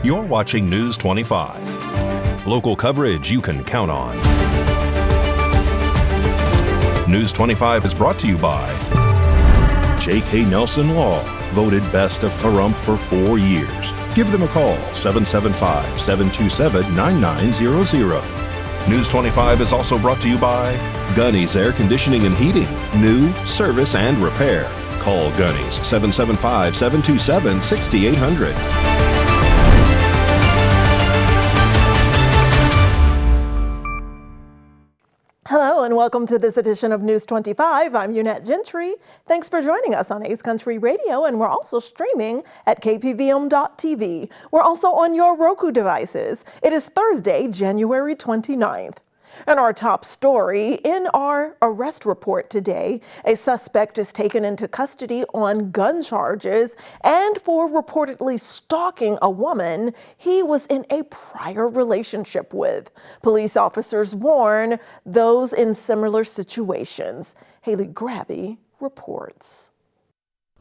You're watching News 25. Local coverage you can count on. News 25 is brought to you by J.K. Nelson Law, voted best of Pahrump for 4 years. Give them a call, 775-727-9900. News 25 is also brought to you by Gunny's Air Conditioning and Heating. New, service, and repair. Call Gunny's, 775-727-6800. Hello and welcome to this edition of News 25. I'm Unette Gentry. Thanks for joining us on Ace Country Radio, and we're also streaming at KPVM.TV. We're also on your Roku devices. It is Thursday, January 29th. And our top story in our arrest report today, a suspect is taken into custody on gun charges and for reportedly stalking a woman he was in a prior relationship with. Police officers warn those in similar situations. Haley Grabby reports.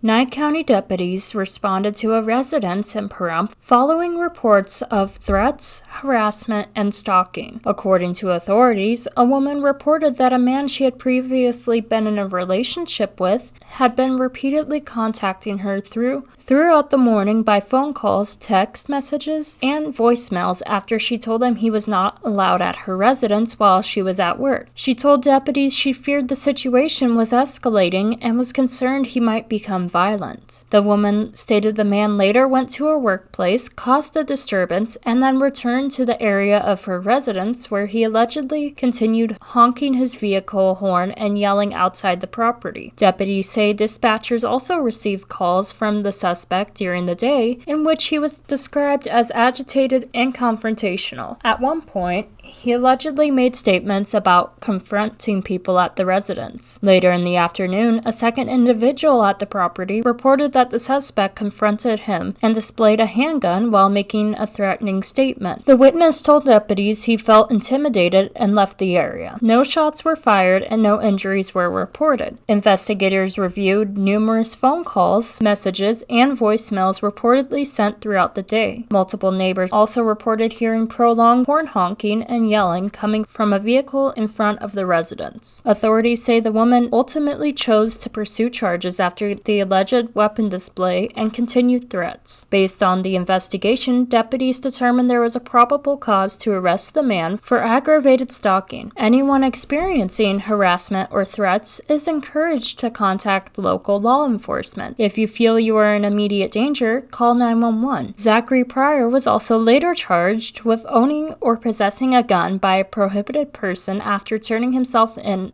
Nye County deputies responded to a residence in Pahrump following reports of threats, harassment, and stalking. According to authorities, a woman reported that a man she had previously been in a relationship with had been repeatedly contacting her throughout the morning by phone calls, text messages, and voicemails after she told him he was not allowed at her residence while she was at work. She told deputies she feared the situation was escalating and was concerned he might become violent. The woman stated the man later went to her workplace, caused a disturbance, and then returned to the area of her residence where he allegedly continued honking his vehicle horn and yelling outside the property. Deputies say dispatchers also received calls from the suspect during the day in which he was described as agitated and confrontational. At one point, he allegedly made statements about confronting people at the residence. Later in the afternoon, a second individual at the property reported that the suspect confronted him and displayed a handgun while making a threatening statement. The witness told deputies he felt intimidated and left the area. No shots were fired and no injuries were reported. Investigators reviewed numerous phone calls, messages, and voicemails reportedly sent throughout the day. Multiple neighbors also reported hearing prolonged horn honking and yelling coming from a vehicle in front of the residence. Authorities say the woman ultimately chose to pursue charges after the alleged weapon display and continued threats. Based on the investigation, deputies determined there was a probable cause to arrest the man for aggravated stalking. Anyone experiencing harassment or threats is encouraged to contact local law enforcement. If you feel you are in immediate danger, call 911. Zachary Pryor was also later charged with owning or possessing a gun by a prohibited person after turning himself in.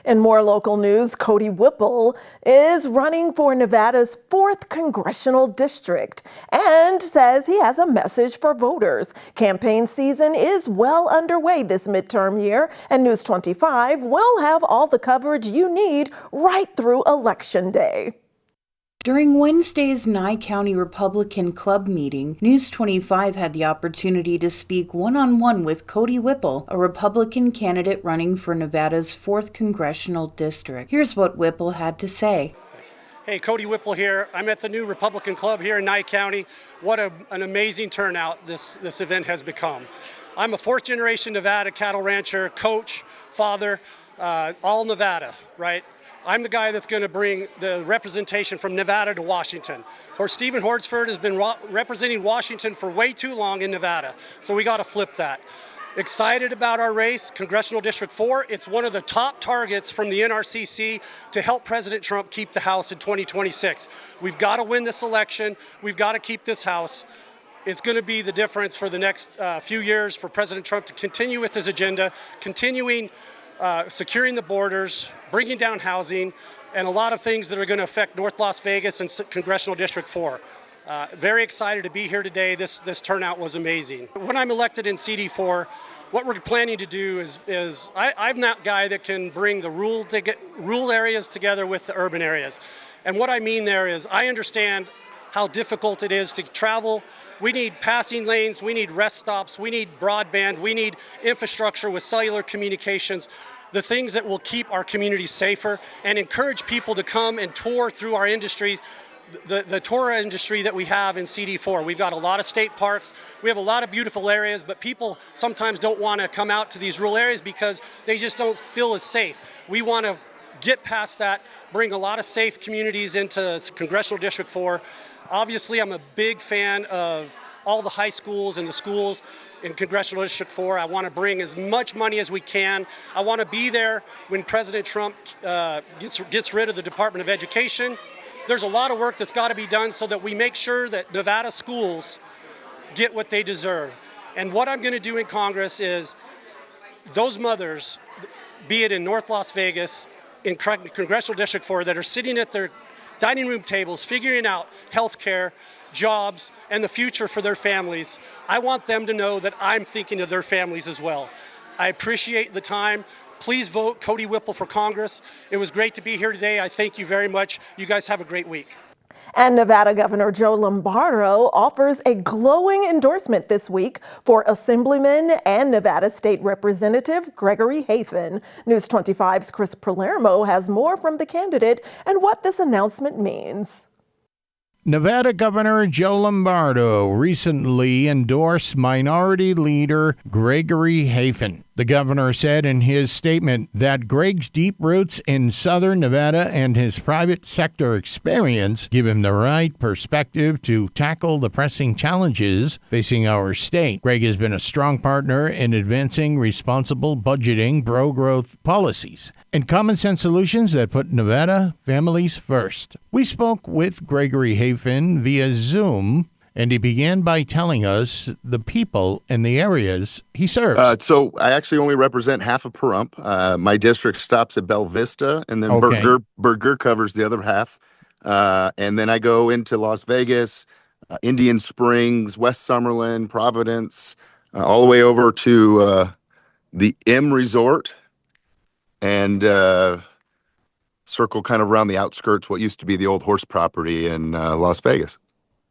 In more local news, Cody Whipple is running for Nevada's 4th congressional district and says he has a message for voters. Campaign season is well underway this midterm year, and News 25 will have all the coverage you need right through Election Day. During Wednesday's Nye County Republican Club meeting, News 25 had the opportunity to speak one-on-one with Cody Whipple, a Republican candidate running for Nevada's 4th congressional district. Here's what Whipple had to say. Hey, Cody Whipple here. I'm at the new Republican Club here in Nye County. What an amazing turnout this event has become. I'm a 4th-generation Nevada cattle rancher, coach, father, all Nevada, right? I'm the guy that's going to bring the representation from Nevada to Washington. Of course, Stephen Hordsford has been representing Washington for way too long in Nevada, so we got to flip that. Excited about our race, Congressional District 4. It's one of the top targets from the NRCC to help President Trump keep the House in 2026. We've got to win this election. We've got to keep this House. It's going to be the difference for the next few years for President Trump to continue with his agenda, continuing securing the borders, bringing down housing, and a lot of things that are going to affect North Las Vegas and Congressional District 4. Very excited to be here today. This turnout was amazing. When I'm elected in CD4, what we're planning to do is I'm that guy that can bring the rural areas together with the urban areas. And what I mean there is I understand how difficult it is to travel. We need passing lanes, we need rest stops, we need broadband, we need infrastructure with cellular communications, the things that will keep our communities safer and encourage people to come and tour through our industries the tour industry that we have in CD4. We've got a lot of state parks. We have a lot of beautiful areas, but people sometimes don't want to come out to these rural areas because they just don't feel as safe. We want to get past that, bring a lot of safe communities into Congressional District 4. Obviously, I'm a big fan of all the high schools and the schools in Congressional District 4. I want to bring as much money as we can. I want to be there when President Trump gets rid of the Department of Education. There's a lot of work that's got to be done so that we make sure that Nevada schools get what they deserve. And what I'm going to do in Congress is those mothers, be it in North Las Vegas, in Congressional District 4, that are sitting at their dining room tables figuring out health care, jobs, and the future for their families, I want them to know that I'm thinking of their families as well. I appreciate the time. Please vote Cody Whipple for Congress. It was great to be here today. I thank you very much. You guys have a great week. And Nevada Governor Joe Lombardo offers a glowing endorsement this week for Assemblyman and Nevada State Representative Gregory Hafen. News 25's Chris Palermo has more from the candidate and what this announcement means. Nevada Governor Joe Lombardo recently endorsed Minority Leader Gregory Hafen. The governor said in his statement that Greg's deep roots in southern Nevada and his private sector experience give him the right perspective to tackle the pressing challenges facing our state. Greg has been a strong partner in advancing responsible budgeting, pro-growth policies, and common sense solutions that put Nevada families first. We spoke with Gregory Hafen via Zoom, and he began by telling us the people in the areas he serves. So I actually only represent half of Pahrump. My district stops at Bella Vista, and then Berger covers the other half. And then I go into Las Vegas, Indian Springs, West Summerlin, Providence, all the way over to the M Resort, and circle kind of around the outskirts, what used to be the old horse property in Las Vegas.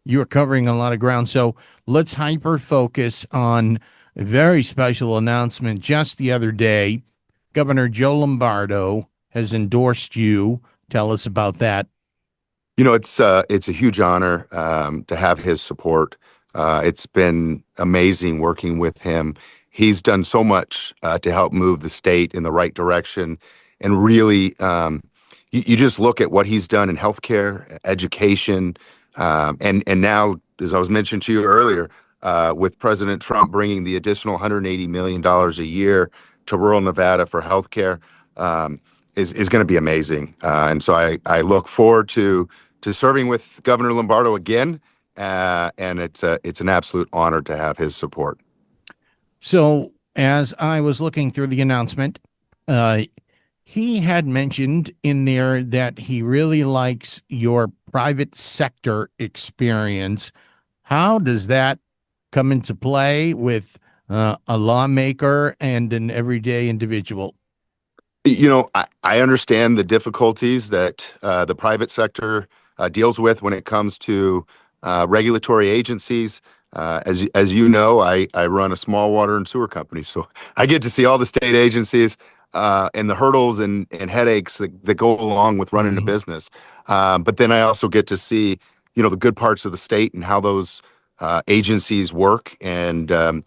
You are covering a lot of ground, so let's hyper-focus on a very special announcement just the other day. Governor Joe Lombardo has endorsed you. Tell us about that. You know, it's a huge honor to have his support. It's been amazing working with him. He's done so much to help move the state in the right direction, and really, you just look at what he's done in healthcare, education, and now, as I was mentioning to you earlier, with President Trump bringing the additional $180 million a year to rural Nevada for healthcare, is going to be amazing. And so I look forward to serving with Governor Lombardo again, and it's an absolute honor to have his support. So as I was looking through the announcement, he had mentioned in there that he really likes your private sector experience. How does that come into play with a lawmaker and an everyday individual? You know, I understand the difficulties that the private sector deals with when it comes to regulatory agencies. As you know, I run a small water and sewer company, so I get to see all the state agencies and the hurdles and headaches that go along with running a business. But then I also get to see, you know, the good parts of the state and how those agencies work, and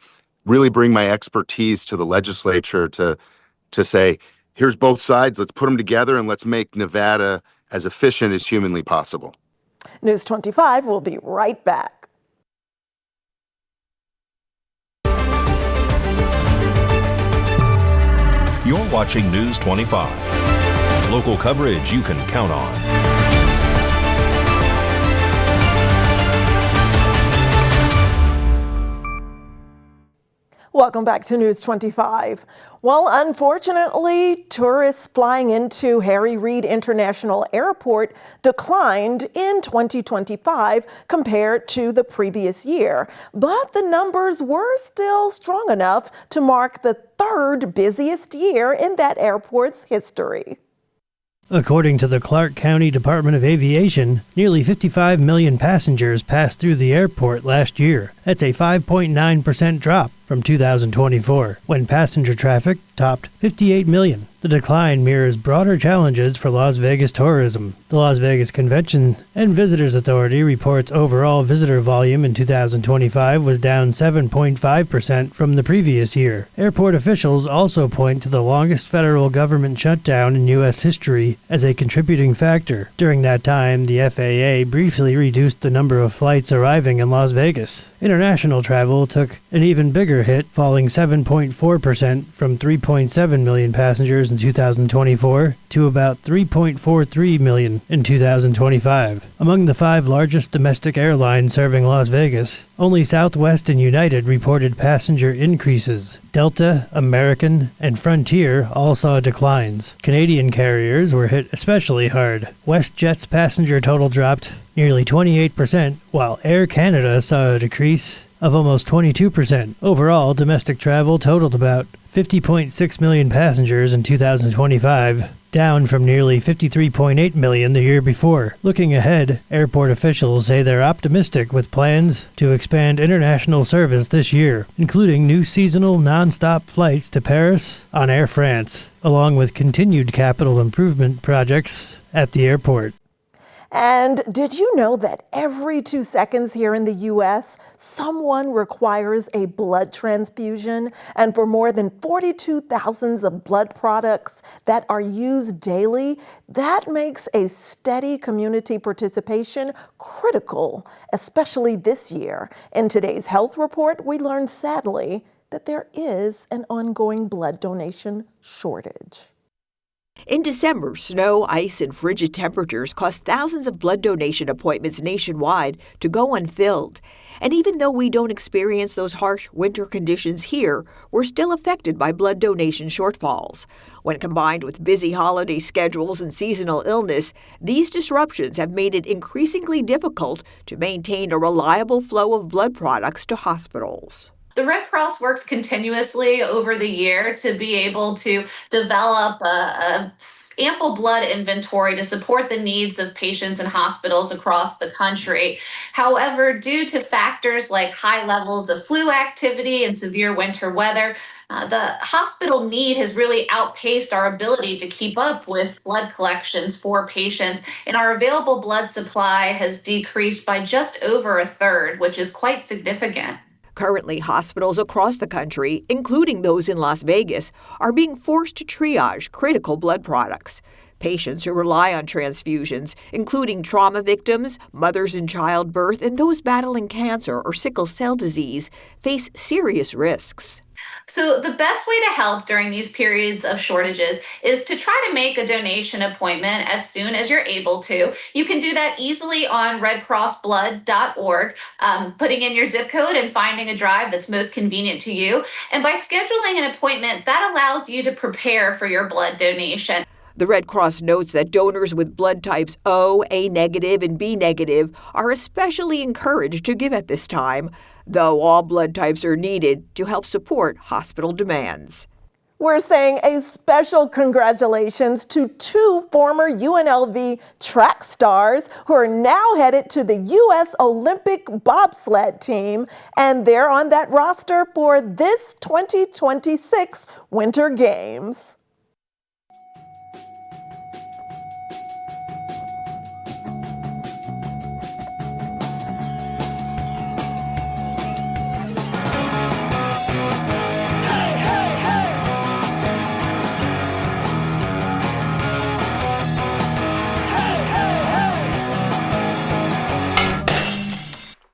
really bring my expertise to the legislature to say, here's both sides, let's put them together, and let's make Nevada as efficient as humanly possible. News 25 will be right back. You're watching News 25. Local coverage you can count on. Welcome back to News 25. Well, unfortunately, tourists flying into Harry Reid International Airport declined in 2025 compared to the previous year. But the numbers were still strong enough to mark the third busiest year in that airport's history. According to the Clark County Department of Aviation, nearly 55 million passengers passed through the airport last year. That's a 5.9% drop from 2024, when passenger traffic topped 58 million. The decline mirrors broader challenges for Las Vegas tourism. The Las Vegas Convention and Visitors Authority reports overall visitor volume in 2025 was down 7.5% from the previous year. Airport officials also point to the longest federal government shutdown in U.S. history as a contributing factor. During that time, the FAA briefly reduced the number of flights arriving in Las Vegas. International travel took an even bigger hit, falling 7.4% from 3.7 million passengers in 2024 to about 3.43 million in 2025. Among the 5 largest domestic airlines serving Las Vegas, only Southwest and United reported passenger increases. Delta, American, and Frontier all saw declines. Canadian carriers were hit especially hard. WestJet's passenger total dropped nearly 28%, while Air Canada saw a decrease of almost 22%. Overall, domestic travel totaled about 50.6 million passengers in 2025, down from nearly 53.8 million the year before. Looking ahead, airport officials say they're optimistic with plans to expand international service this year, including new seasonal non-stop flights to Paris on Air France, along with continued capital improvement projects at the airport. And did you know that every 2 seconds here in the U.S., someone requires a blood transfusion? And for more than 42,000 of blood products that are used daily, that makes a steady community participation critical, especially this year. In today's health report, we learned sadly that there is an ongoing blood donation shortage. In December, snow, ice, and frigid temperatures caused thousands of blood donation appointments nationwide to go unfilled. And even though we don't experience those harsh winter conditions here, we're still affected by blood donation shortfalls. When combined with busy holiday schedules and seasonal illness, these disruptions have made it increasingly difficult to maintain a reliable flow of blood products to hospitals. The Red Cross works continuously over the year to be able to develop a ample blood inventory to support the needs of patients in hospitals across the country. However, due to factors like high levels of flu activity and severe winter weather, the hospital need has really outpaced our ability to keep up with blood collections for patients, and our available blood supply has decreased by just over a third, which is quite significant. Currently, hospitals across the country, including those in Las Vegas, are being forced to triage critical blood products. Patients who rely on transfusions, including trauma victims, mothers in childbirth, and those battling cancer or sickle cell disease, face serious risks. So the best way to help during these periods of shortages is to try to make a donation appointment as soon as you're able to. You can do that easily on redcrossblood.org, putting in your zip code and finding a drive that's most convenient to you. And by scheduling an appointment, that allows you to prepare for your blood donation. The Red Cross notes that donors with blood types O, A negative, and B negative are especially encouraged to give at this time, though all blood types are needed to help support hospital demands. We're saying a special congratulations to 2 former UNLV track stars who are now headed to the U.S. Olympic bobsled team, and they're on that roster for this 2026 Winter Games.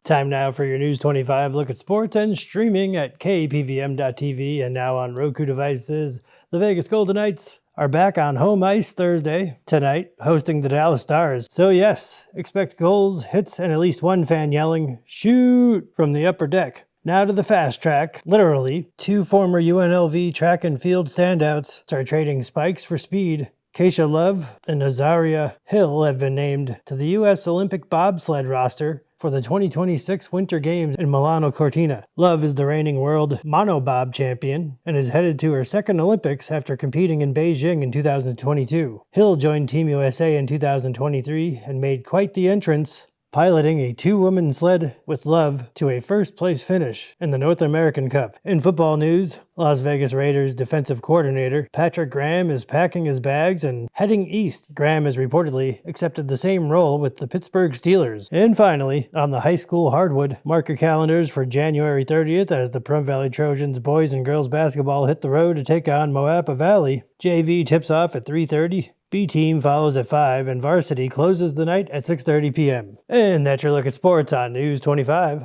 Time now for your News 25 look at sports and streaming at KPVM.TV and now on Roku devices. The Vegas Golden Knights are back on home ice Thursday tonight, hosting the Dallas Stars. So yes, expect goals, hits, and at least one fan yelling, "Shoot!" from the upper deck. Now to the fast track. Literally, 2 former UNLV track and field standouts are trading spikes for speed. Keisha Love and Azaria Hill have been named to the U.S. Olympic bobsled roster for the 2026 Winter Games in Milano Cortina. Love is the reigning world monobob champion and is headed to her second Olympics after competing in Beijing in 2022. Hill joined Team USA in 2023 and made quite the entrance, piloting a two-woman sled with love to a first-place finish in the North American Cup. In football news, Las Vegas Raiders defensive coordinator Patrick Graham is packing his bags and heading east. Graham has reportedly accepted the same role with the Pittsburgh Steelers. And finally, on the high school hardwood, mark your calendars for January 30th as the Pahrump Valley Trojans boys and girls basketball hit the road to take on Moapa Valley. JV tips off at 3:30. B team follows at 5, and varsity closes the night at 6:30 p.m. And that's your look at sports on News 25.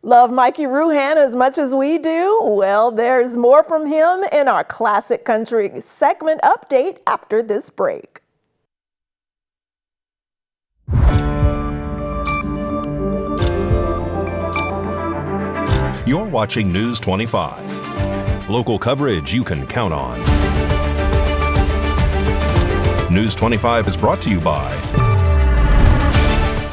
Love Mikey Ruhan as much as we do? Well, there's more from him in our Classic Country segment update after this break. You're watching News 25. Local coverage you can count on. News 25 is brought to you by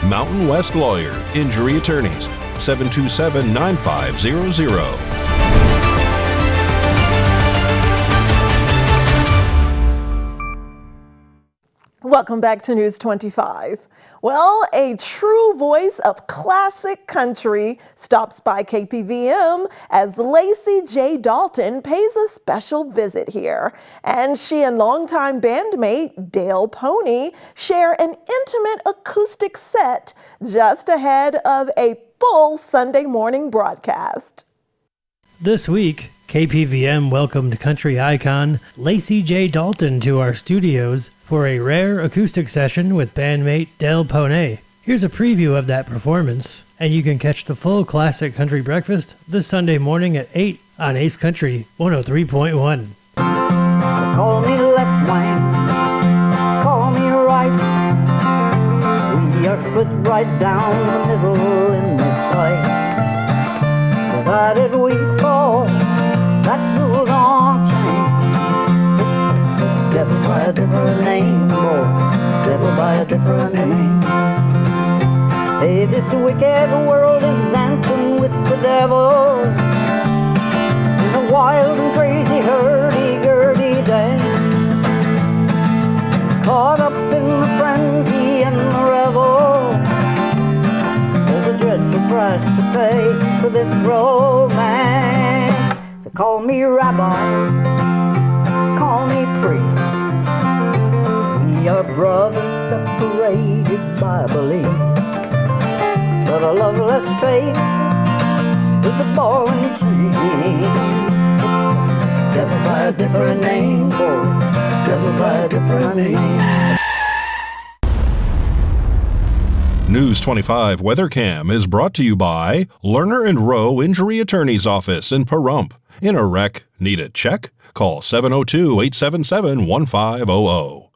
Mountain West Lawyer, Injury Attorneys, 727-9500. Welcome back to News 25. Well, a true voice of classic country stops by KPVM as Lacey J. Dalton pays a special visit here. And she and longtime bandmate Dale Pony share an intimate acoustic set just ahead of a full Sunday morning broadcast. This week, KPVM welcomed country icon Lacey J. Dalton to our studios for a rare acoustic session with bandmate Dale Pony. Here's a preview of that performance, and you can catch the full Classic Country Breakfast this Sunday morning at 8 on Ace Country 103.1. Call me left wing, call me right. We are split right down the middle in this fight. Provided we fall, that will not change. It's just the devil by a different name, boys. Devil by a different name. Hey, this wicked world is dancing with the devil in a wild and crazy hurdy-gurdy dance. Caught up in the frenzy and the revel, there's a dreadful price to pay for this romance. So call me rabbi, call me priest. We are brothers separated by belief, but a loveless faith is a ball and chain. It's devil by a different name, boys. Devil by a different name. News 25 Weather Cam is brought to you by Lerner and Rowe Injury Attorney's Office in Pahrump. In a wreck, need a check? Call 702-877-1500.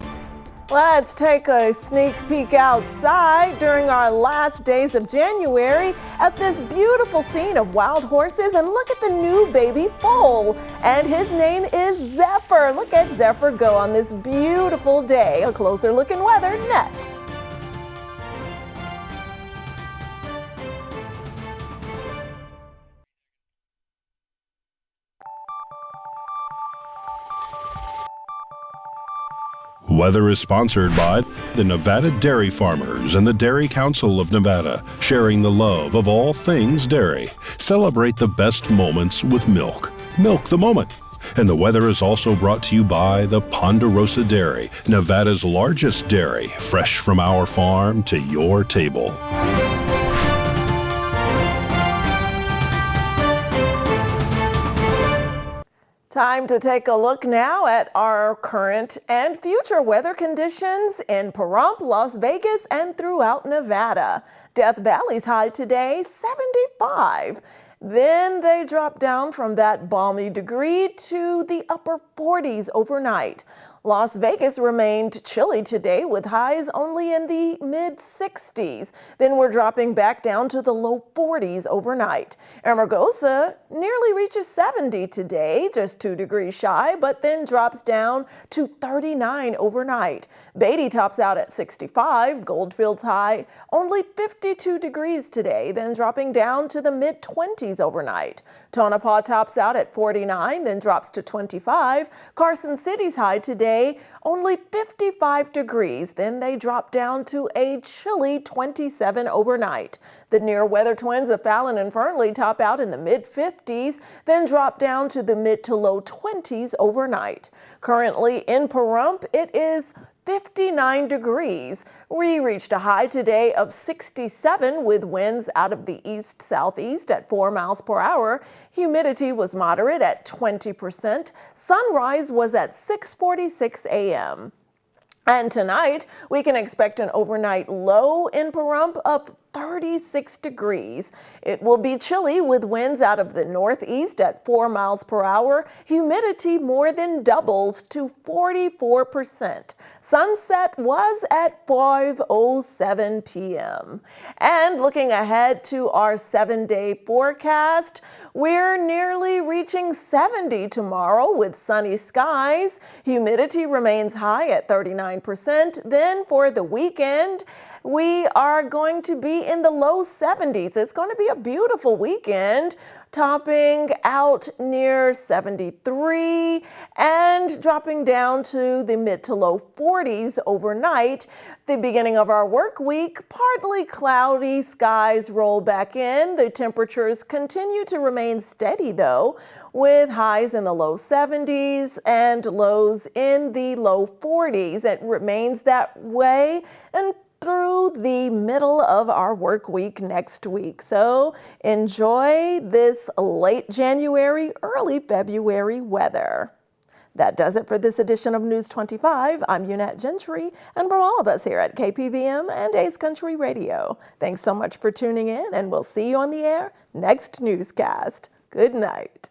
Let's take a sneak peek outside during our last days of January at this beautiful scene of wild horses, and look at the new baby foal. And his name is Zephyr. Look at Zephyr go on this beautiful day. A closer look in weather next. Weather is sponsored by the Nevada Dairy Farmers and the Dairy Council of Nevada, sharing the love of all things dairy. Celebrate the best moments with milk. Milk the moment. And the weather is also brought to you by the Ponderosa Dairy, Nevada's largest dairy, fresh from our farm to your table. Time to take a look now at our current and future weather conditions in Pahrump, Las Vegas, and throughout Nevada. Death Valley's high today, 75. Then they drop down from that balmy degree to the upper 40s overnight. Las Vegas remained chilly today with highs only in the mid-60s. Then we're dropping back down to the low 40s overnight. Amargosa nearly reaches 70 today, just 2 degrees shy, but then drops down to 39 overnight. Beatty tops out at 65. Goldfield's high only 52 degrees today, then dropping down to the mid-20s overnight. Tonopah tops out at 49, then drops to 25. Carson City's high today only 55 degrees, then they drop down to a chilly 27 overnight. The near weather twins of Fallon and Fernley top out in the mid-50s, then drop down to the mid to low 20s overnight. Currently in Pahrump, it is 59 degrees. We reached a high today of 67 with winds out of the east-southeast at 4 miles per hour. Humidity was moderate at 20%. Sunrise was at 6:46 a.m. And tonight, we can expect an overnight low in Pahrump of 36 degrees. It will be chilly with winds out of the northeast at 4 miles per hour. Humidity more than doubles to 44%. Sunset was at 5:07 p.m. And looking ahead to our 7-day forecast, we're nearly reaching 70 tomorrow with sunny skies. Humidity remains high at 39%. Then for the weekend, we are going to be in the low 70s. It's going to be a beautiful weekend, topping out near 73 and dropping down to the mid to low 40s overnight. The beginning of our work week, partly cloudy skies roll back in. The temperatures continue to remain steady though, with highs in the low 70s and lows in the low 40s. It remains that way and through the middle of our work week next week. So enjoy this late January, early February weather. That does it for this edition of News 25. I'm Unette Gentry, and from all of us here at KPVM and A's Country Radio, thanks so much for tuning in, and we'll see you on the air next newscast. Good night.